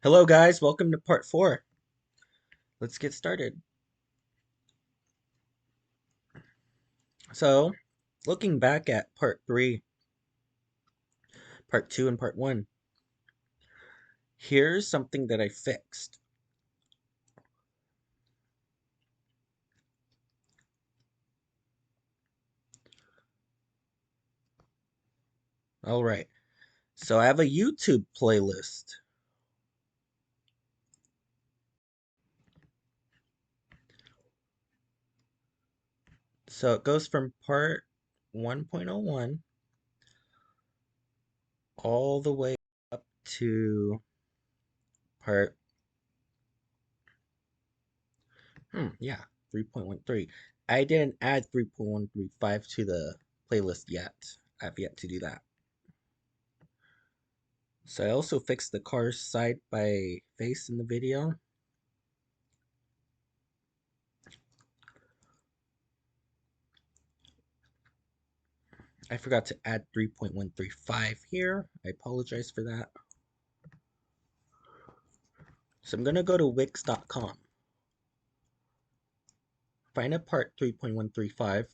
Hello guys, welcome to part 4. Let's get started. So, looking back at part 3, part 2, and part 1, here's something that I fixed. Alright, so I have a YouTube playlist. So it goes from part 1.01 all the way up to part 3.13. I didn't add 3.135 to the playlist yet. I've yet to do that. So I also fixed the cars side by face in the video. I forgot to add 3.135 here. I apologize for that. So I'm going to go to wix.com. Find a part 3.135.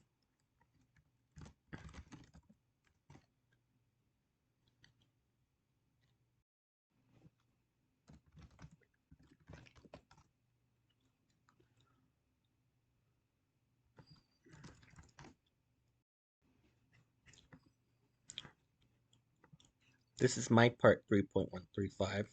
This is my part 3.135.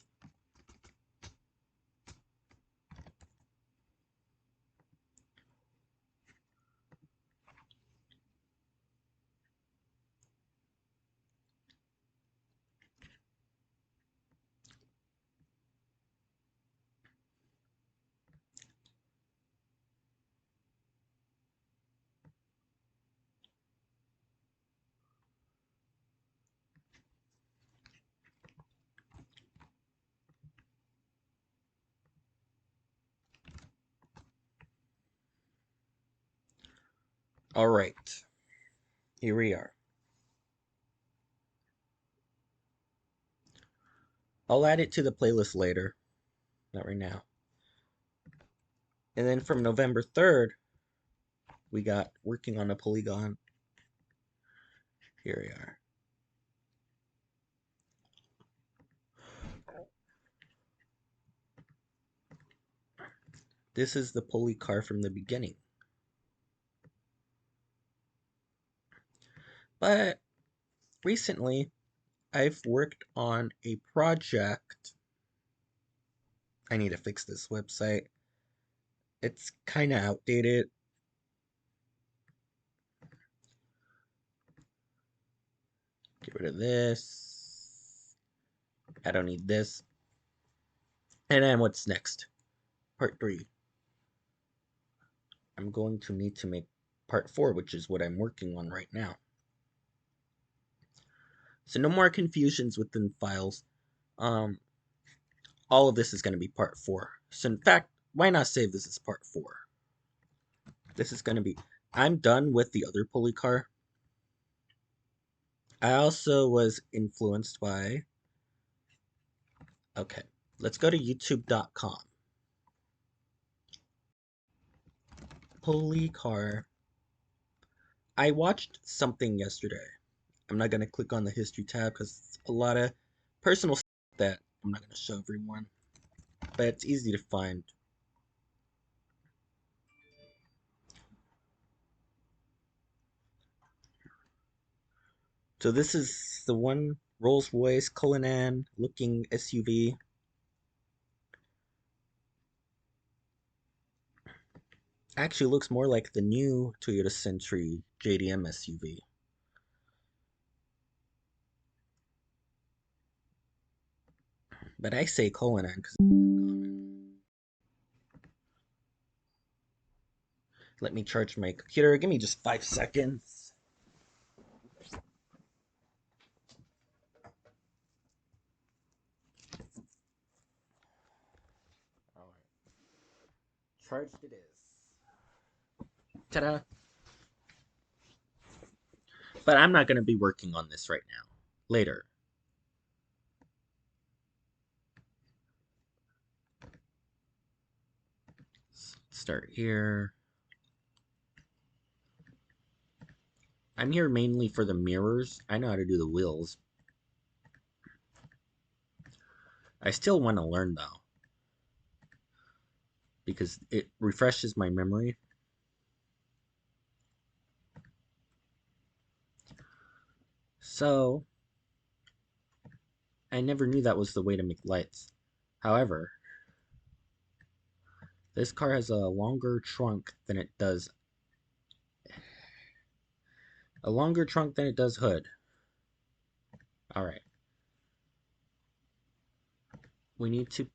All right, here we are. I'll add it to the playlist later, not right now. And then from November 3rd, we got working on a polygon. Here we are. This is the poly car from the beginning. But recently, I've worked on a project. I need to fix this website. It's kind of outdated. Get rid of this. I don't need this. And then what's next? Part 3. I'm going to need to make part 4, which is what I'm working on right now. So no more confusions within files. All of this is going to be part 4. So in fact, why not save this as part 4? This is going to be... I'm done with the other polycar. I also was influenced by... Okay, let's go to youtube.com. Polycar. I watched something yesterday. I'm not going to click on the history tab because it's a lot of personal stuff that I'm not going to show everyone. But it's easy to find. So this is the one Rolls-Royce Cullinan looking SUV. Actually looks more like the new Toyota Century JDM SUV. But I say Cullinan because it's common. Let me charge my computer. Give me just 5 seconds. All right. Charged it is. Ta-da! But I'm not going to be working on this right now. Later. start here. I'm here mainly for the mirrors. I know how to do the wheels. I still want to learn though, because it refreshes my memory. So, I never knew that was the way to make lights. However, this car has a longer trunk than it does hood. Alright. We need to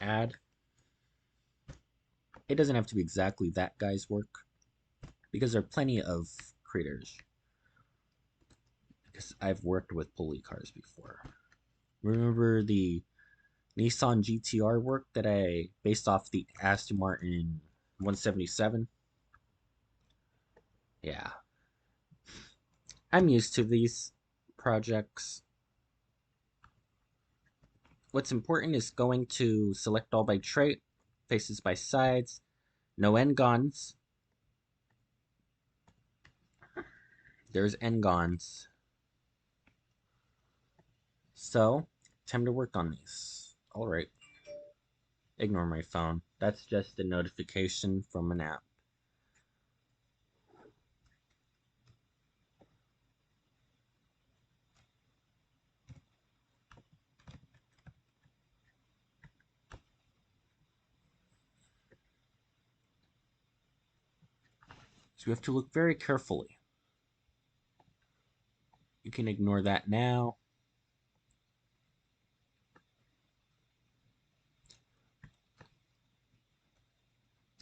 add... It doesn't have to be exactly that guy's work, because there are plenty of creators. Because I've worked with pulley cars before. Remember the Nissan GTR work that I based off the Aston Martin 177? Yeah. I'm used to these projects. What's important is going to select all by trait, faces by sides, no n-gons. There's n-gons. So, time to work on these. Alright. Ignore my phone. That's just a notification from an app. So we have to look very carefully. You can ignore that now.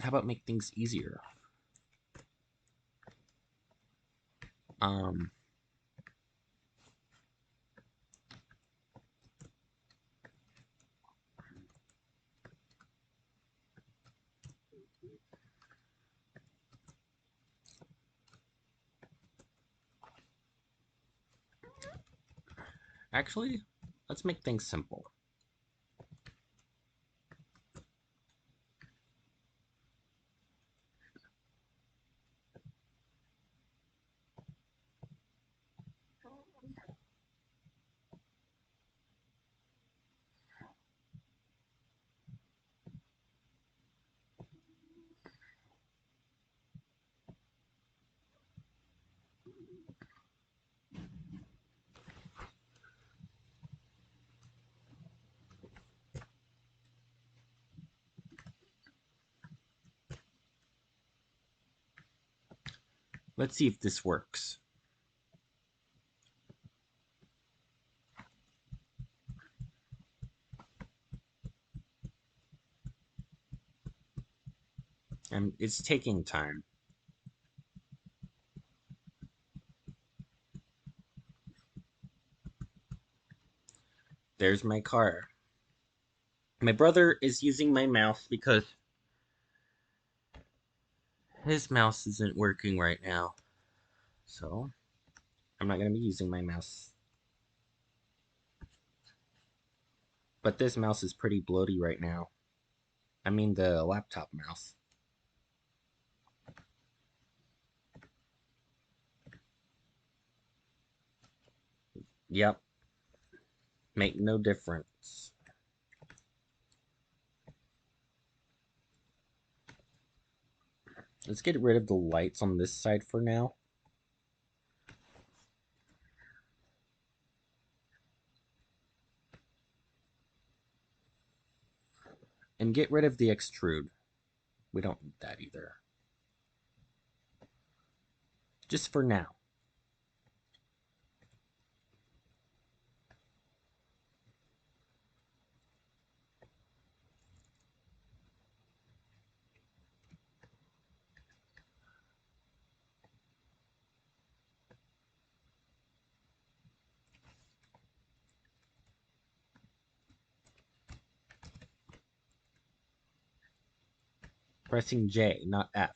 How about make things easier? Actually, let's make things simple. Let's see if this works. And it's taking time. There's my car. My brother is using my mouse because his mouse isn't working right now. So, I'm not going to be using my mouse. But this mouse is pretty bloaty right now. I mean the laptop mouse. Yep. Make no difference. Let's get rid of the lights on this side for now. And get rid of the extrude. We don't need that either. Just for now. Pressing J, not F.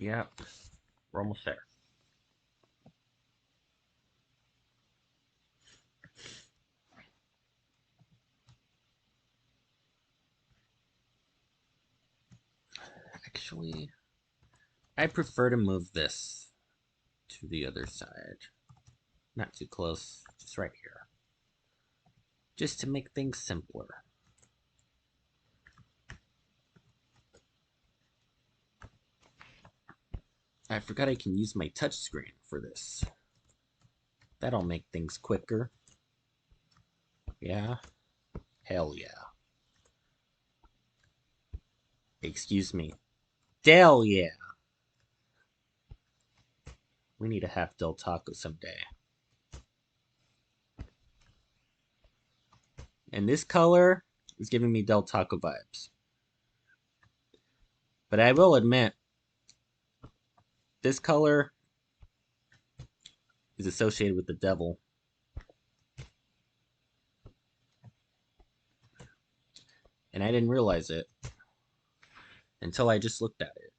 Yeah, we're almost there. Actually, I prefer to move this to the other side. Not too close, just right here. Just to make things simpler. I forgot I can use my touchscreen for this. That'll make things quicker. Yeah? Hell yeah. Excuse me. Hell yeah. We need to have Del Taco someday. And this color is giving me Del Taco vibes. But I will admit, this color is associated with the devil. And I didn't realize it until I just looked at it.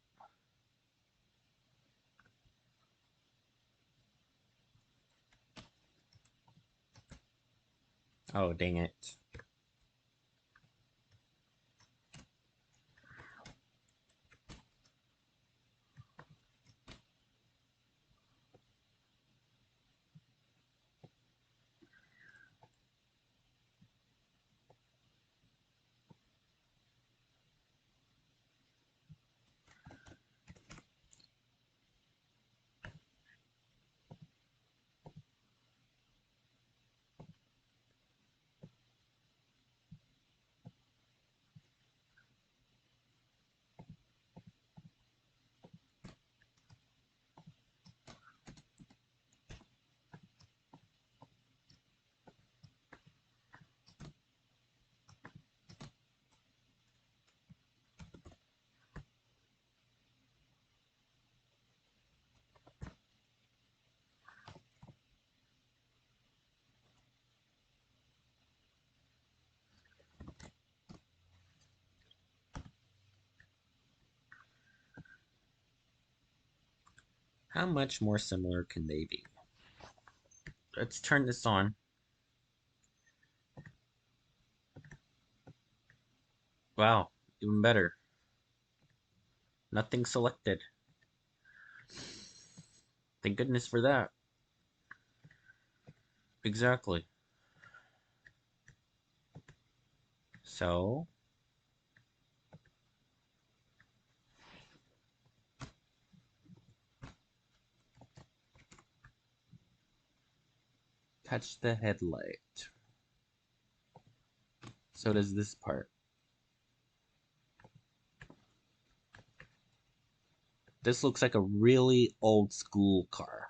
Oh, dang it. How much more similar can they be? Let's turn this on. Wow, even better. Nothing selected. Thank goodness for that. Exactly. So, touch the headlight. So does this part. This looks like a really old school car.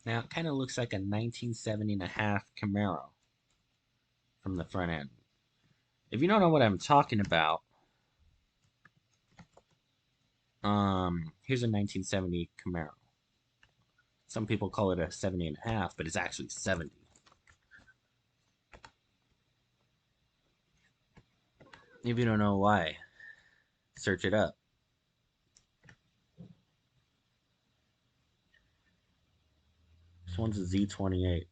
Now it kind of looks like a 1970 and a half Camaro from the front end. If you don't know what I'm talking about, here's a 1970 Camaro. Some people call it a 70 and a half, but it's actually 70. If you don't know why, search it up. This one's a Z28.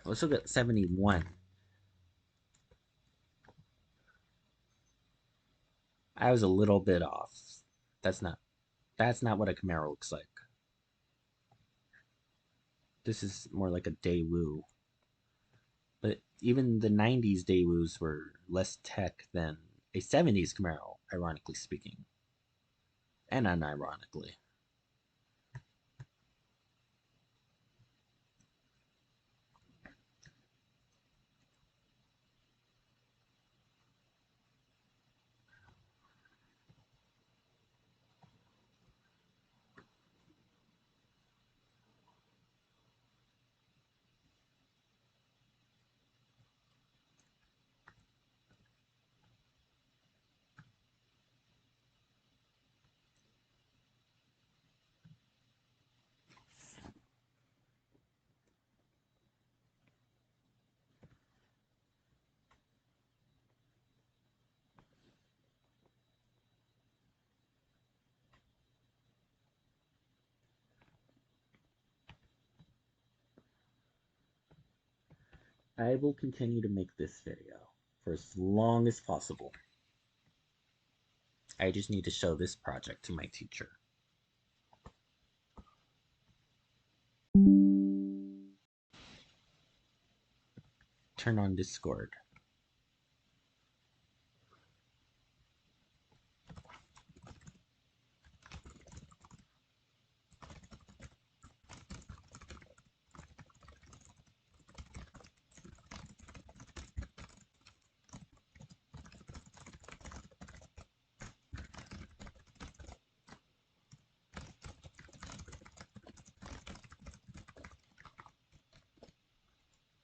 Let's look at 71. I was a little bit off. That's not what a Camaro looks like. This is more like a Daewoo. But even the 90s Daewoos were less tech than a 70s Camaro, ironically speaking. And unironically. I will continue to make this video for as long as possible. I just need to show this project to my teacher. Turn on Discord.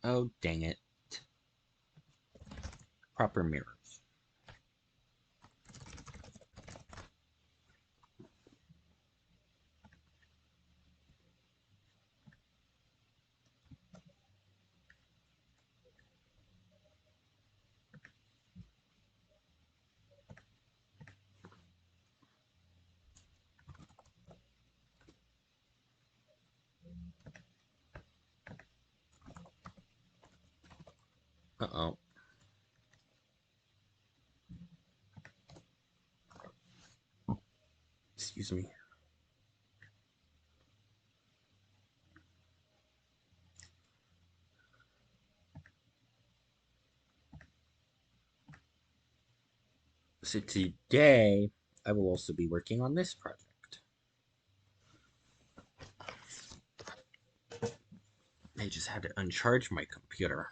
Oh, dang it. Proper mirrors. Uh-oh. Excuse me. So today, I will also be working on this project. I just had to uncharge my computer.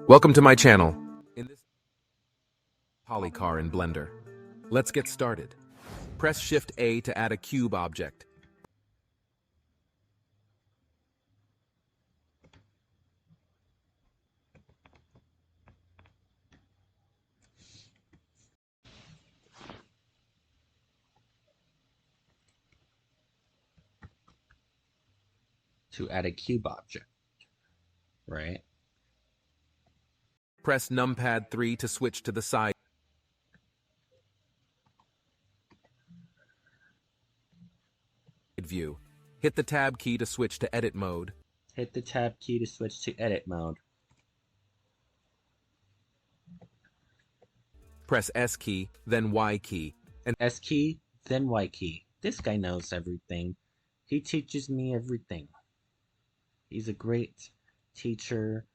Welcome to my channel. In this Polycar in Blender. Let's get started. Press Shift A to add a cube object. To add a cube object, right? Press numpad 3 to switch to the side view. Hit the tab key to switch to edit mode. Hit the tab key to switch to edit mode. Press S key, then Y key. And S key, then Y key. This guy knows everything. He teaches me everything. He's a great teacher.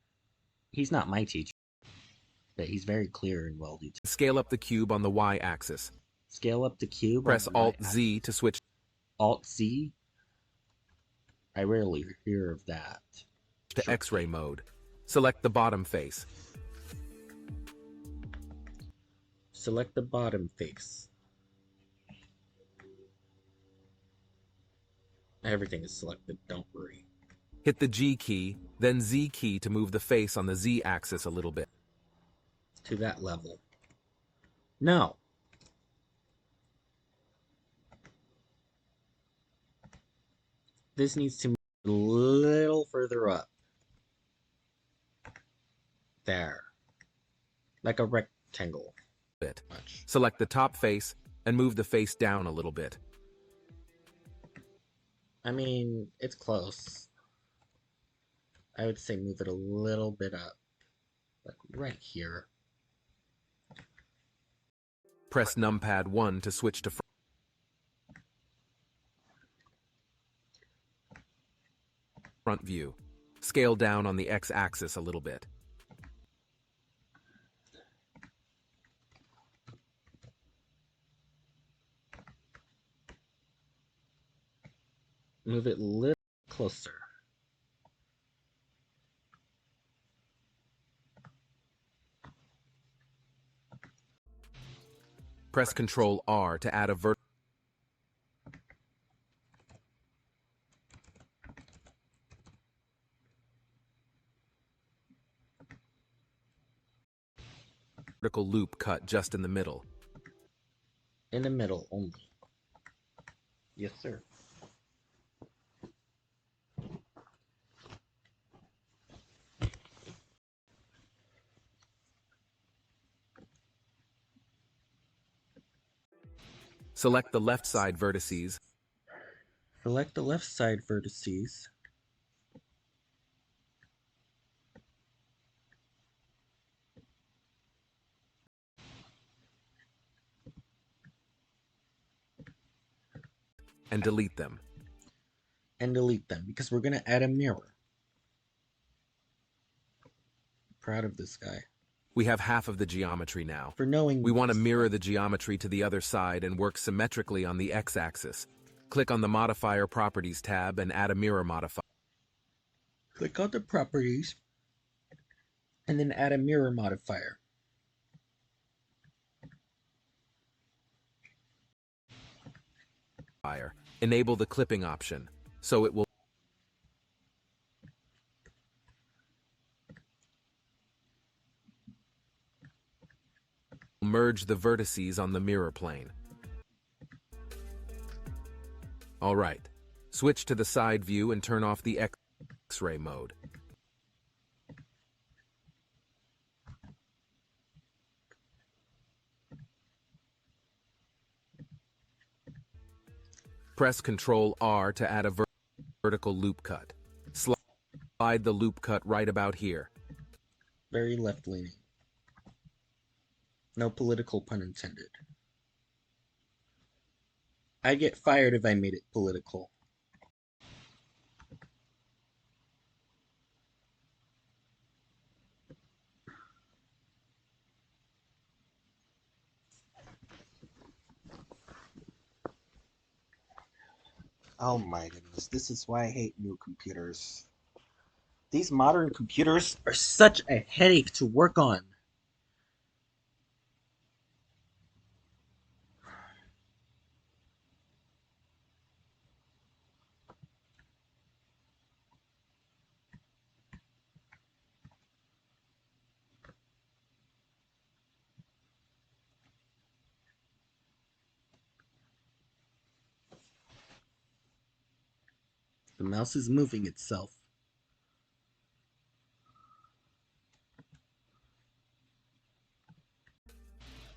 He's not my teacher, but he's very clear and well detailed. Scale up the cube on the Y-axis. Scale up the cube. Press on the Alt-Z to switch. Alt-Z? I rarely hear of that. To X-ray mode. Select the bottom face. Select the bottom face. Everything is selected, don't worry. Hit the G key, then Z key to move the face on the Z-axis a little bit. To that level. No. This needs to move a little further up. There. Like a rectangle. Select the top face and move the face down a little bit. I mean, it's close. I would say move it a little bit up. Like right here. Press numpad 1 to switch to front view. Scale down on the X-axis a little bit. Move it a little closer. Press Ctrl R to add a vertical loop cut just in the middle. In the middle only. Yes, sir. Select the left side vertices. Select the left side vertices. And delete them. And delete them because we're going to add a mirror. Proud of this guy. We have half of the geometry now. For knowing we want to mirror the geometry to the other side and work symmetrically on the X-axis. Click on the Modifier Properties tab and add a mirror modifier. Click on the Properties and then add a mirror modifier. Enable the clipping option, so it will merge the vertices on the mirror plane. Alright, switch to the side view and turn off the X-ray mode. Press Ctrl R to add a vertical loop cut. Slide the loop cut right about here. Very left-leaning. No political pun intended. I'd get fired if I made it political. Oh my goodness, this is why I hate new computers. These modern computers are such a headache to work on. The mouse is moving itself.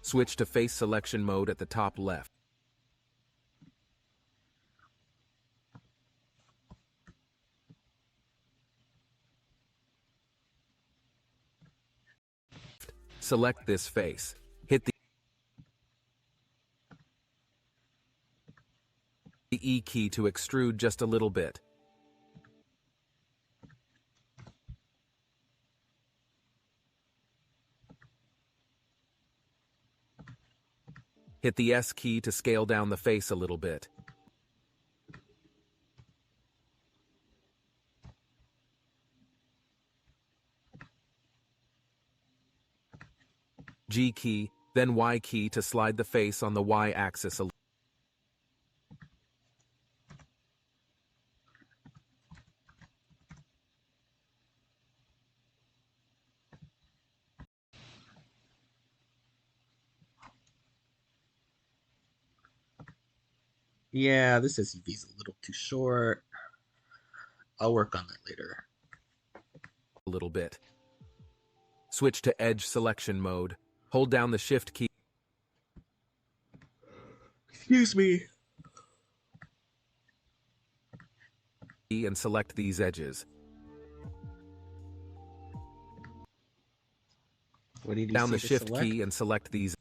Switch to face selection mode at the top left. Select this face. Hit the the E key to extrude just a little bit. Hit the S key to scale down the face a little bit. G key, then Y key to slide the face on the Y axis a little. Yeah, this SUV is a little too short. I'll work on that later. Bit. Switch to edge selection mode. Hold down the shift key. Excuse me. And select these edges. What did you Down say the to shift select? key and select these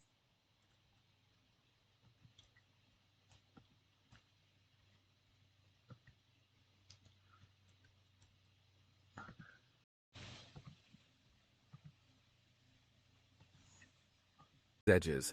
edges.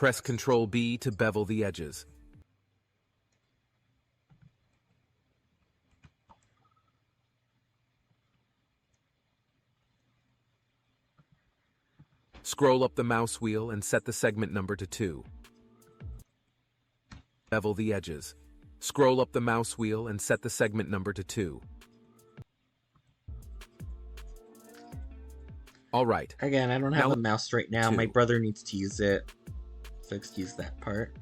Press Ctrl B to bevel the edges. Scroll up the mouse wheel and set the segment number to 2. Bevel the edges. Scroll up the mouse wheel and set the segment number to 2. All right. Again, I don't have Now a mouse right now. My 2. brother needs to use it. So excuse that part.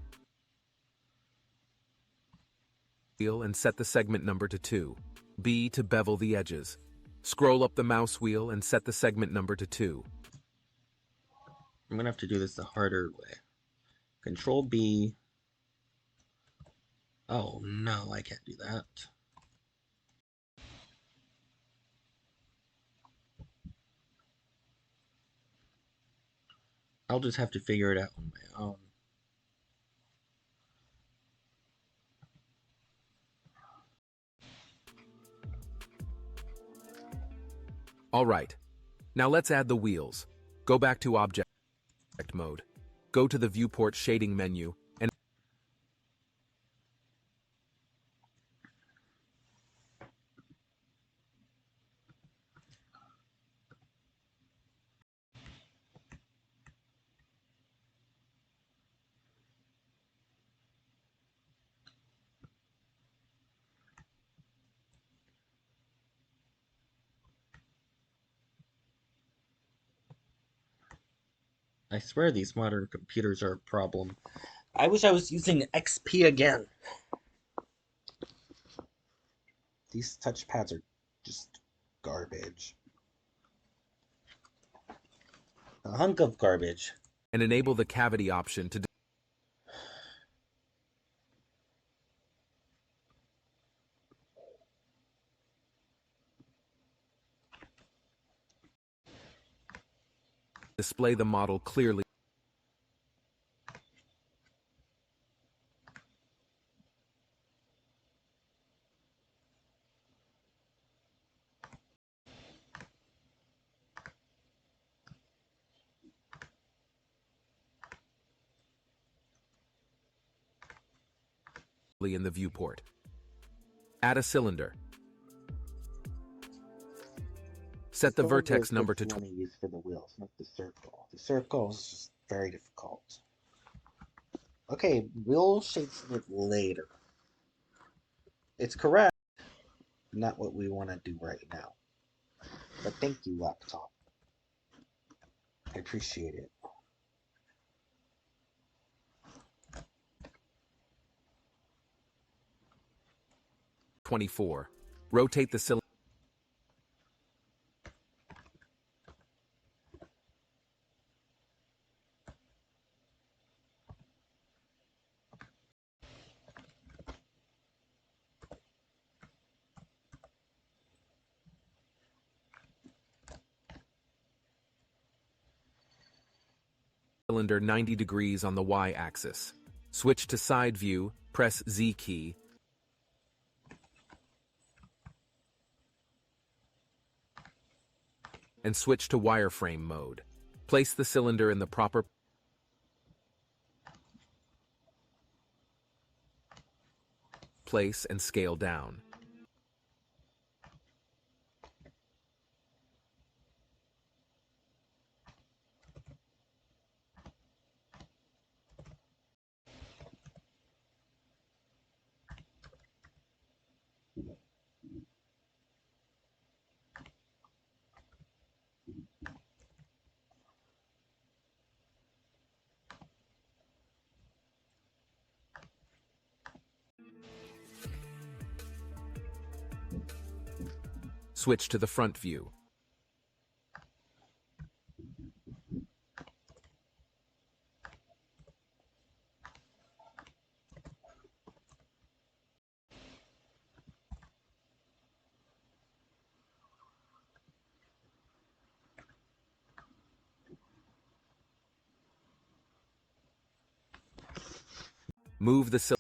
Wheel and set the segment number to 2. B to bevel the edges. Scroll up the mouse wheel and set the segment number to 2. I'm gonna have to do this the harder way. Control B. Oh no, I can't do that. I'll just have to figure it out on my own. All right. Now let's add the wheels. Go back to Object mode. Go to the Viewport Shading menu and I swear these modern computers are a problem. I wish I was using XP again. These touchpads are just garbage. A hunk of garbage. enable the cavity option to display the model clearly. in the viewport. Add a cylinder. Set the vertex number to you want to use for the wheels, not the circle. The circle is just very difficult. Okay, we'll shape it later. It's correct, not what we want to do right now. But thank you, laptop. I appreciate it. '24. Rotate the cylinder. Cylinder 90 degrees on the y-axis. Switch to side view, press Z key, and switch to wireframe mode. Place the cylinder in the proper place and scale down. Switch to the front view. Move the cylinder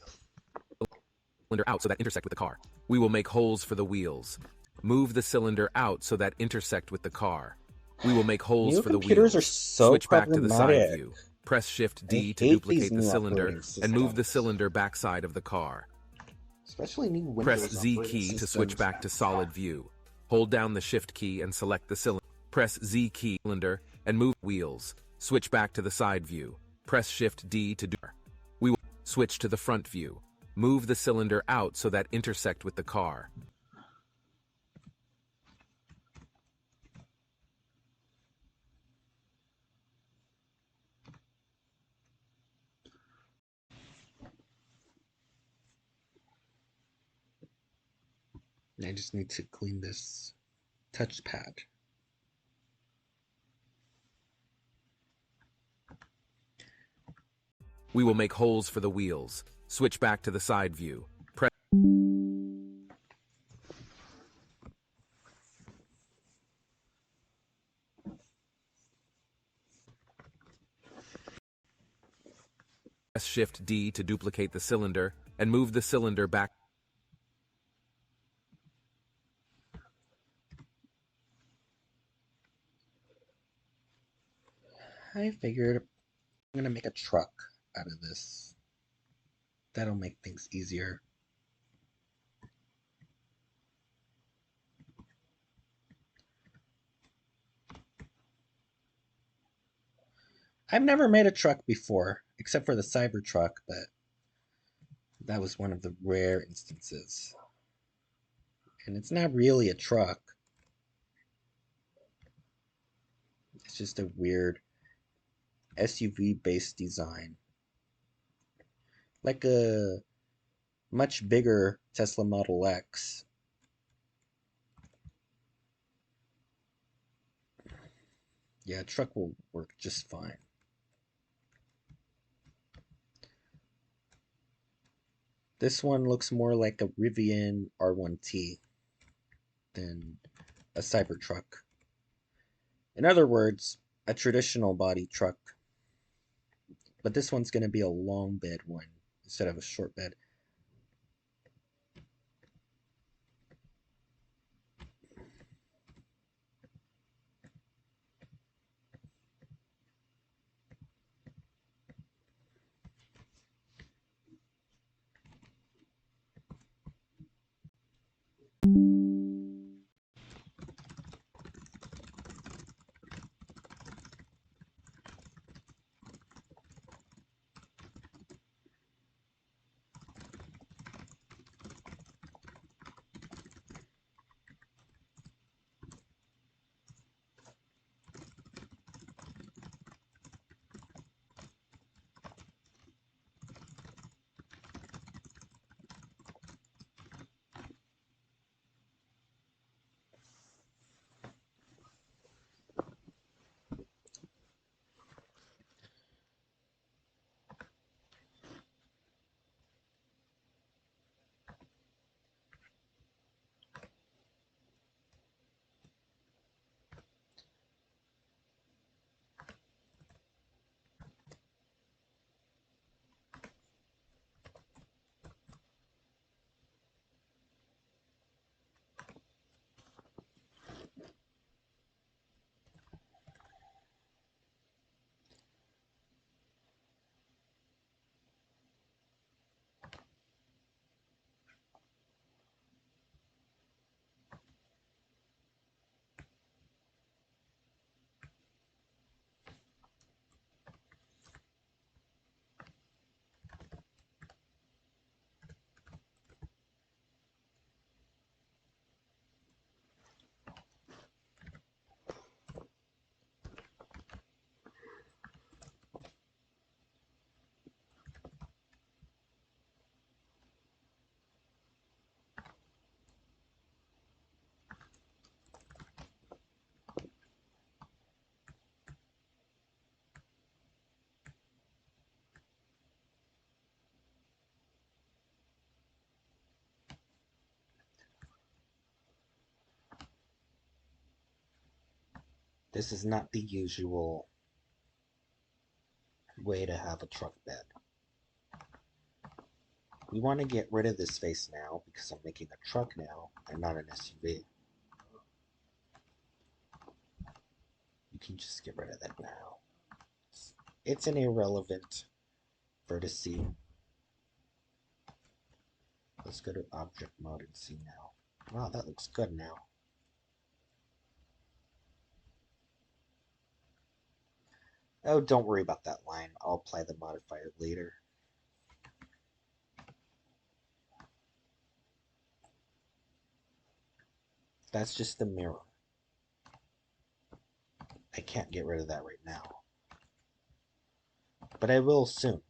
out so that intersect with the car. We will make holes for the wheels. Move the cylinder out so that intersect with the car. We will make holes New for the computers wheels. are so Switch back to the side problematic. view. Press Shift D I to hate duplicate these the new cylinder operating and move the systems. cylinder backside of the car. Especially new Windows Press Z operating key to switch systems. back to solid view. Hold down the Shift key and select the cylinder. Press Z key cylinder and move wheels. Switch back to the side view. Press Shift D to do. We will switch to the front view. Move the cylinder out so that intersect with the car. I just need to clean this touchpad. We will make holes for the wheels. Switch back to the side view. Press Shift D to duplicate the cylinder and move the cylinder back. I figured I'm gonna make a truck out of this. That'll make things easier. I've never made a truck before, except for the Cybertruck, but that was one of the rare instances. And it's not really a truck. It's just a weird SUV-based design. Like a much bigger Tesla Model X. Yeah, a truck will work just fine. This one looks more like a Rivian R1T than a Cybertruck. In other words, a traditional body truck. But this one's going to be a long bed one instead of a short bed. This is not the usual way to have a truck bed. We want to get rid of this face now because I'm making a truck now and not an SUV. You can just get rid of that now. It's an irrelevant vertice. Let's go to object mode and see now. Wow, that looks good now. Oh, don't worry about that line. I'll apply the modifier later. That's just the mirror. I can't get rid of that right now. But I will soon.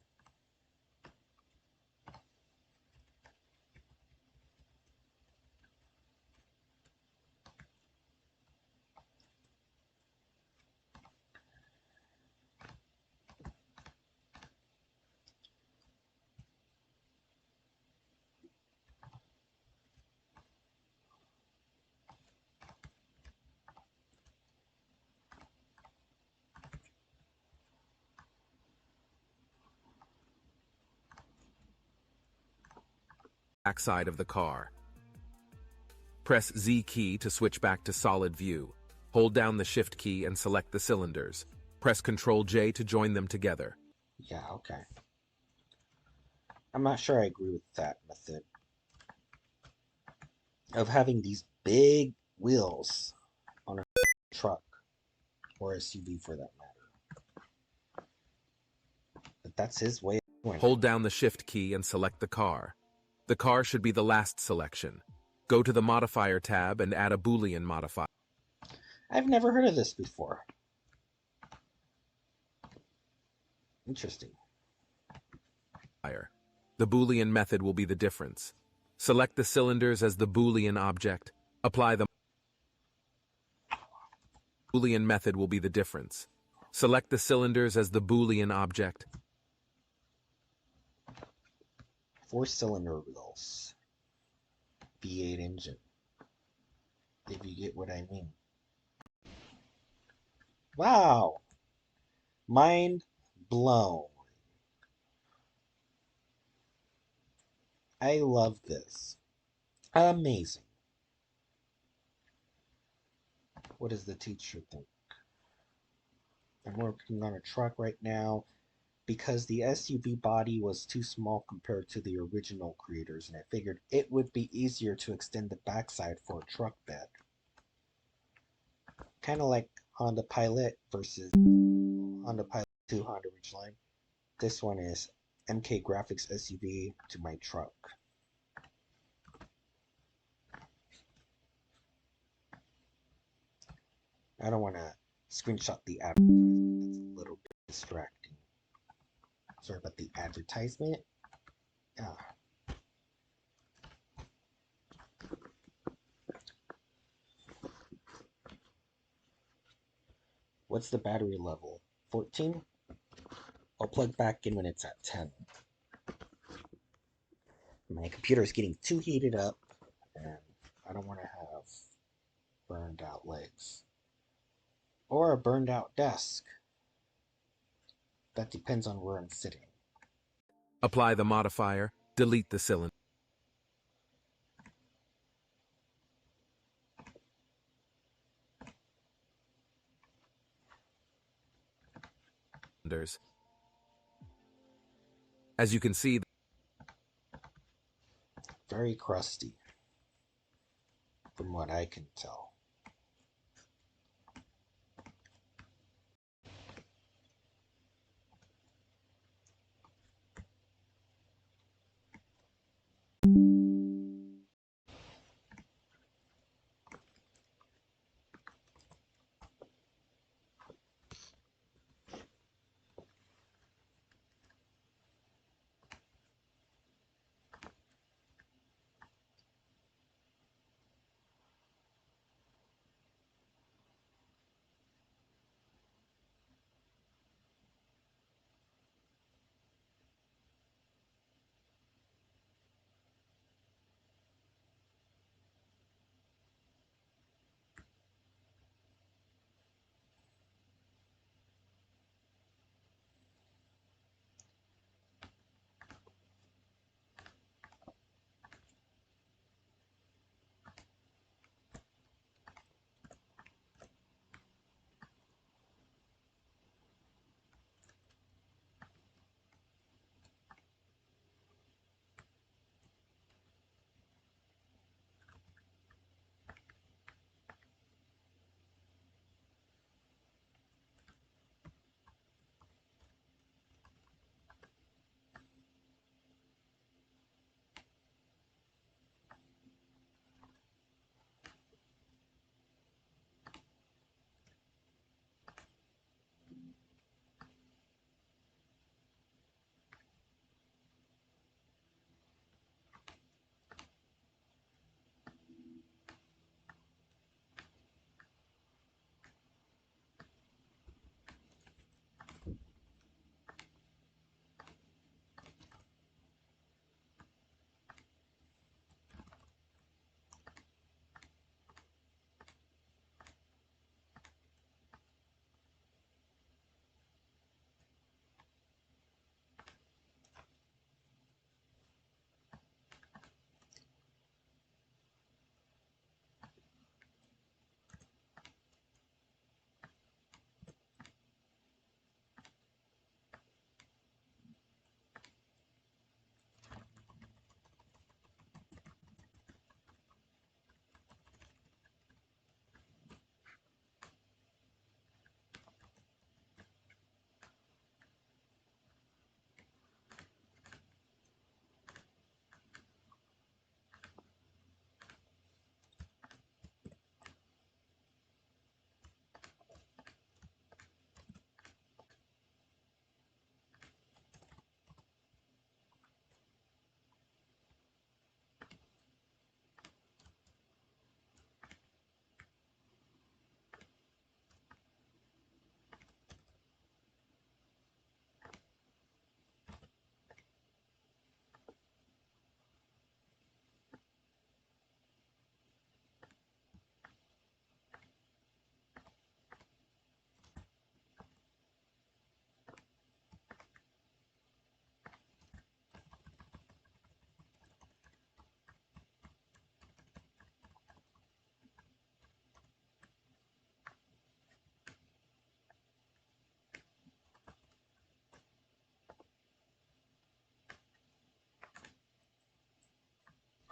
Backside of the car. Press Z key to switch back to solid view. Hold down the Shift key and select the cylinders. Press Ctrl J to join them together. Yeah, okay. I'm not sure I agree with that method of having these big wheels on a truck or SUV for that matter. But that's his way of doing it. Hold down the Shift key and select the car. The car should be the last selection. Go to the Modifier tab and add a Boolean modifier. I've never heard of this before. Interesting. The Boolean method will be the difference. Select the cylinders as the Boolean object. Apply the Boolean method will be the difference. Select the cylinders as the Boolean object. 4-cylinder wheels. V8 engine. If you get what I mean. Wow. Mind blown. I love this. Amazing. What does the teacher think? I'm working on a truck right now because the SUV body was too small compared to the original creators, and I figured it would be easier to extend the backside for a truck bed. Kind of like Honda Pilot versus Honda Pilot 2 Honda Ridgeline. This one is MK Graphics SUV to my truck. I don't want to screenshot the advertisement. That's a little bit distracting. Sorry about the advertisement. What's the battery level? 14? I'll plug back in when it's at 10. My computer is getting too heated up, and I don't want to have burned out legs. Or a burned out desk. That depends on where I'm sitting. Apply the modifier. Delete the cylinder. As you can see, Very crusty, from what I can tell.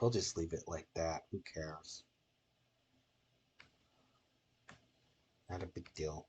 I'll just leave it like that. Who cares? Not a big deal.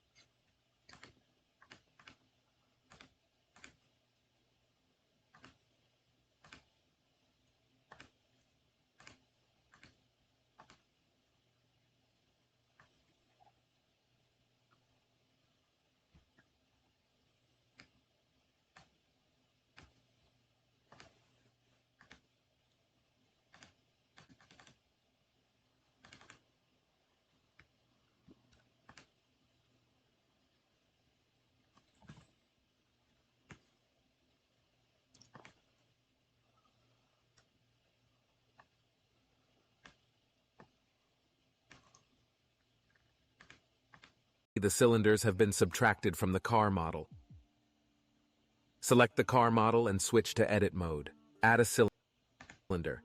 The cylinders have been subtracted from the car model. Select the car model and switch to edit mode. Add a cylinder.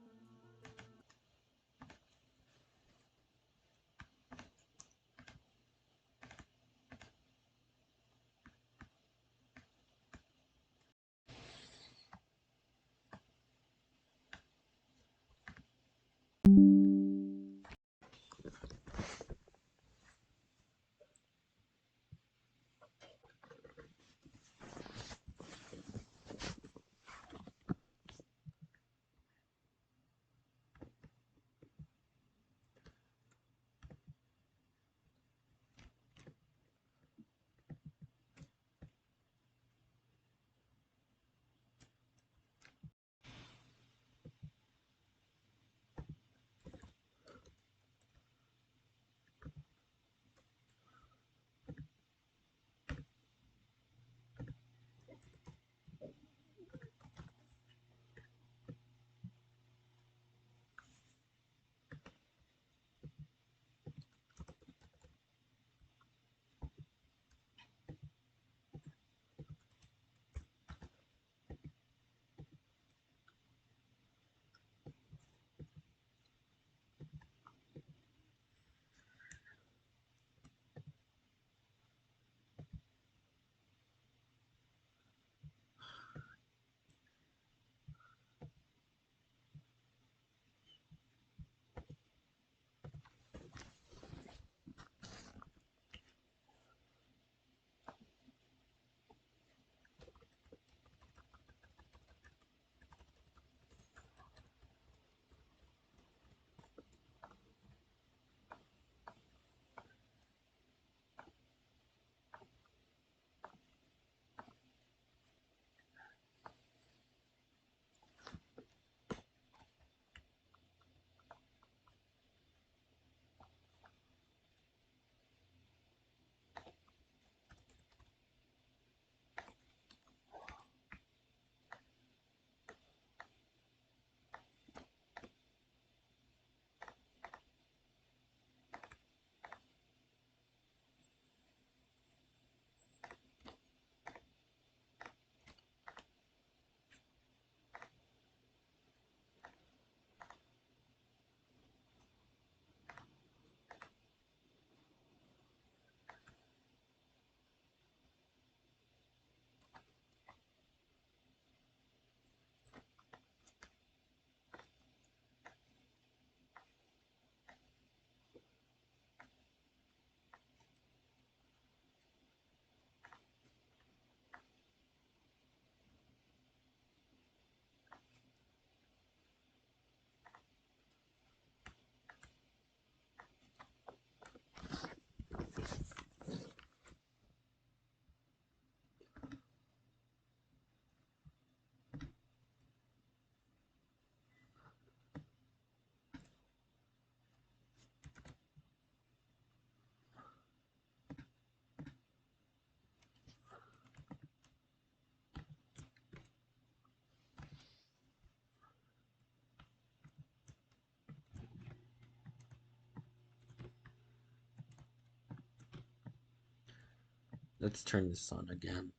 Let's turn this on again.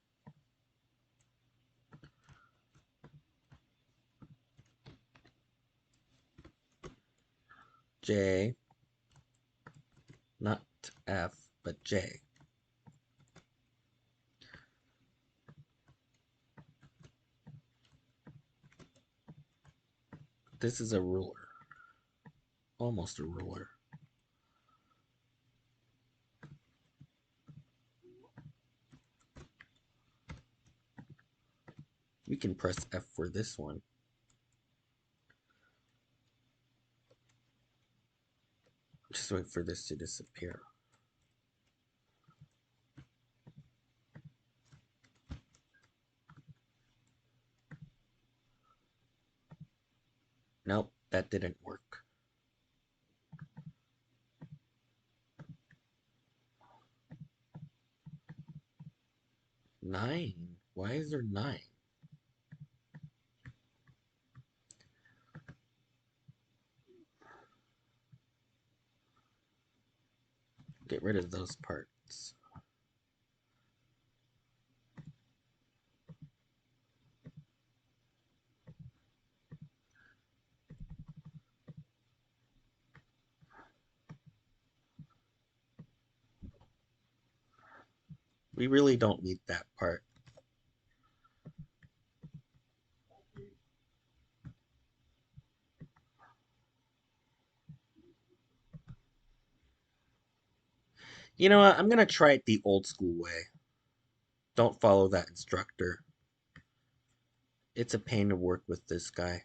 J, not F, but J. This is a ruler. almost a ruler. We can press F for this one. Just wait for this to disappear. Nope, that didn't work. Nine? Why is there 9? Get rid of those parts. We really don't need that part. You know what? I'm going to try it the old school way. Don't follow that instructor. It's a pain to work with this guy.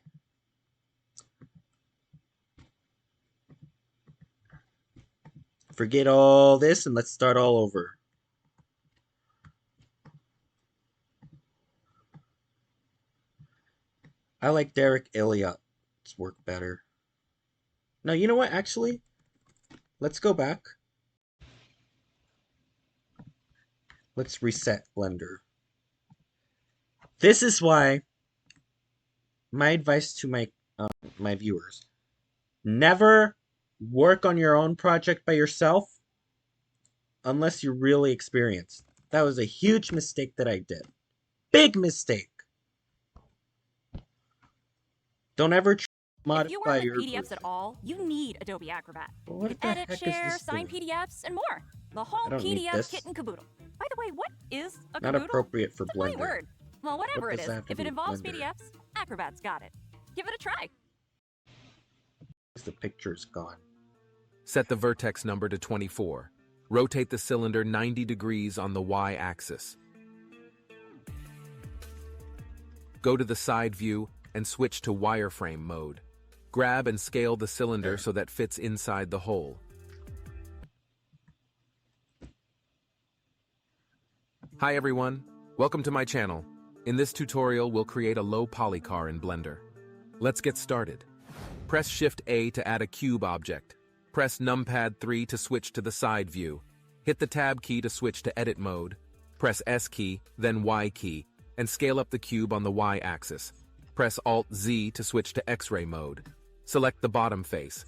Forget all this and let's start all over. I like Derek Elliott's work better. No, you know what? Actually, let's go back. Let's reset Blender. This is why my advice to my viewers: never work on your own project by yourself unless you're really experienced. That was a huge mistake that I did. Big mistake. Don't ever modify if you work with your PDFs version. at all, you need Adobe Acrobat. Well, You what can the edit, heck share, is this sign doing? PDFs, and more. The I whole don't need PDF this. kit and caboodle. By the way, what is a Not caboodle? appropriate for It's a funny Blender. word. Well, whatever What it does is, that have to if do it with involves Blender? PDFs, Acrobat's got it. Give it a try. The picture's gone. Set the vertex number to 24. Rotate the cylinder 90 degrees on the Y-axis. Go to the side view and switch to wireframe mode. Grab and scale the cylinder so that fits inside the hole. Hi everyone, welcome to my channel. In this tutorial, we'll create a low poly car in Blender. Let's get started. Press Shift A to add a cube object. Press numpad 3 to switch to the side view. Hit the Tab key to switch to edit mode. Press S key, then Y key, and scale up the cube on the Y axis. Press Alt Z to switch to X-ray mode. Select the bottom face.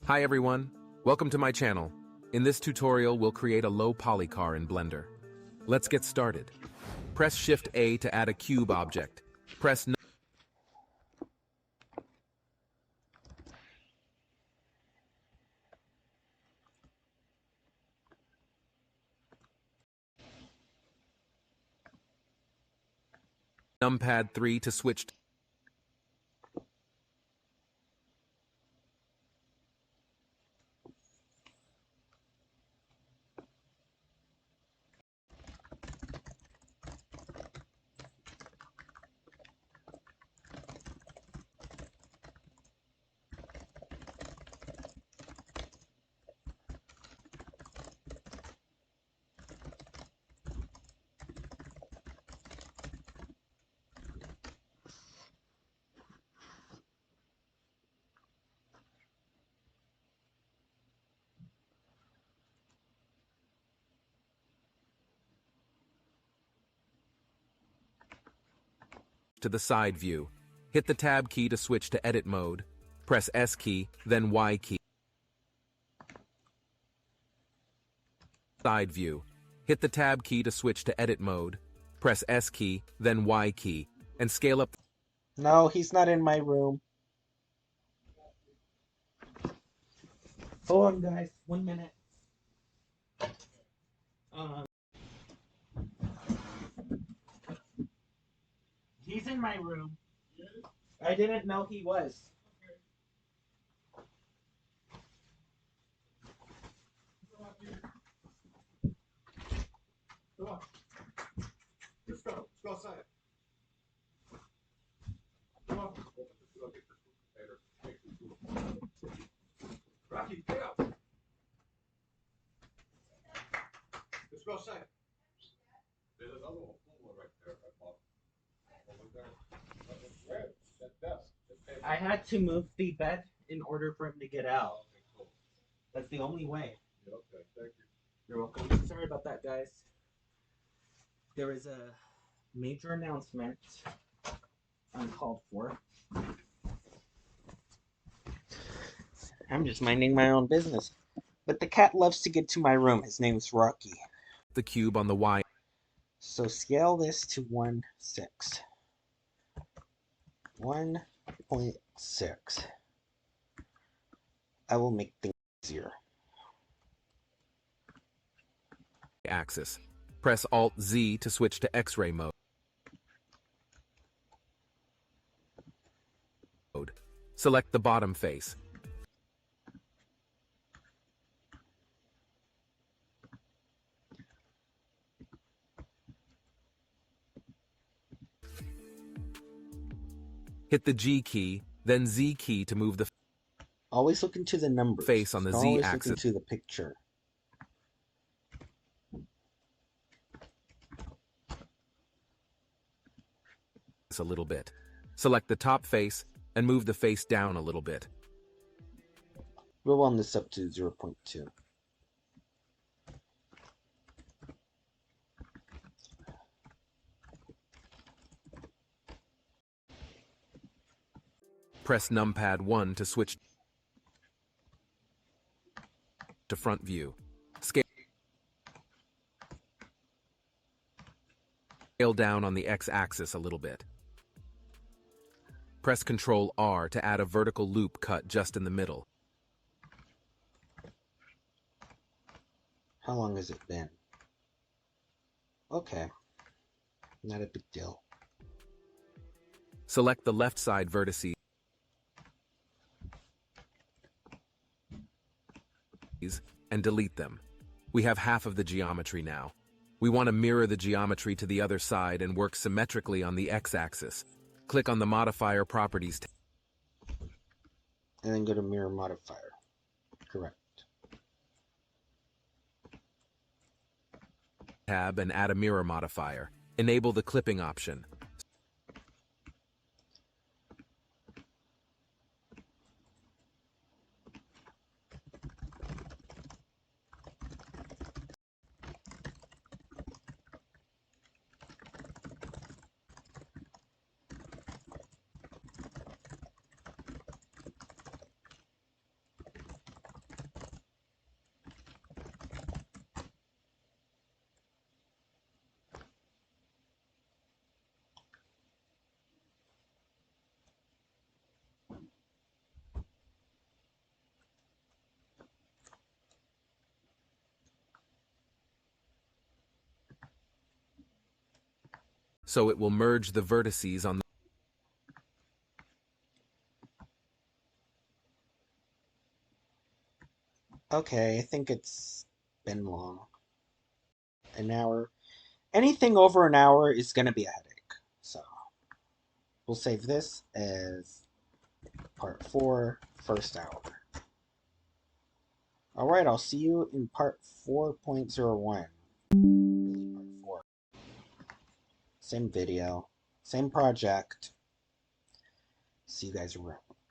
Hi everyone, welcome to my channel. In this tutorial, we'll create a low poly car in Blender. Let's get started. Press Shift A to add a cube object. Press numpad 3 to switch to the side view. Hit the Tab key to switch to edit mode. Press S key, then Y key. Side view. Hit the Tab key to switch to edit mode. Press S key, then Y key, and scale up. No, he's not in my room. Hold on, guys. 1 minute. He's in my room. I didn't know he was. a second. There's another one, full one right there. Over there. Where? That desk. that table. I had to move the bed in order for him to get out. Okay, cool. That's the only way. Yeah, okay, thank you. You're welcome. Sorry about that, guys. There is a major announcement uncalled for. I'm just minding my own business. But the cat loves to get to my room. His name's Rocky. The cube on the Y. So scale this to 1.6. 1.6. I will make things easier. Axis. Press Alt-Z to switch to X-ray mode. Select the bottom face. Hit the G key, then Z key to move the Always look into the numbers. face on the Don't always Z-axis. look into the picture. a little bit. Select the top face and move the face down a little bit. We'll round this up to 0.2. Press numpad 1 to switch to front view. Scale down on the X-axis a little bit. Press Ctrl R to add a vertical loop cut just in the middle. How long has it been? Okay. Not a big deal. Select the left side vertices and delete them. We have half of the geometry now. We want to mirror the geometry to the other side and work symmetrically on the X-axis. Click on the Modifier Properties And then go to Mirror Modifier. Correct. tab and add a mirror modifier. Enable the clipping option. So it will merge the vertices on the Okay, I think it's been long. An hour. Anything over an hour is going to be a headache. So we'll save this as part 4, first hour. Alright, I'll see you in part 4.01. Part 4. Same video, same project. See you guys around.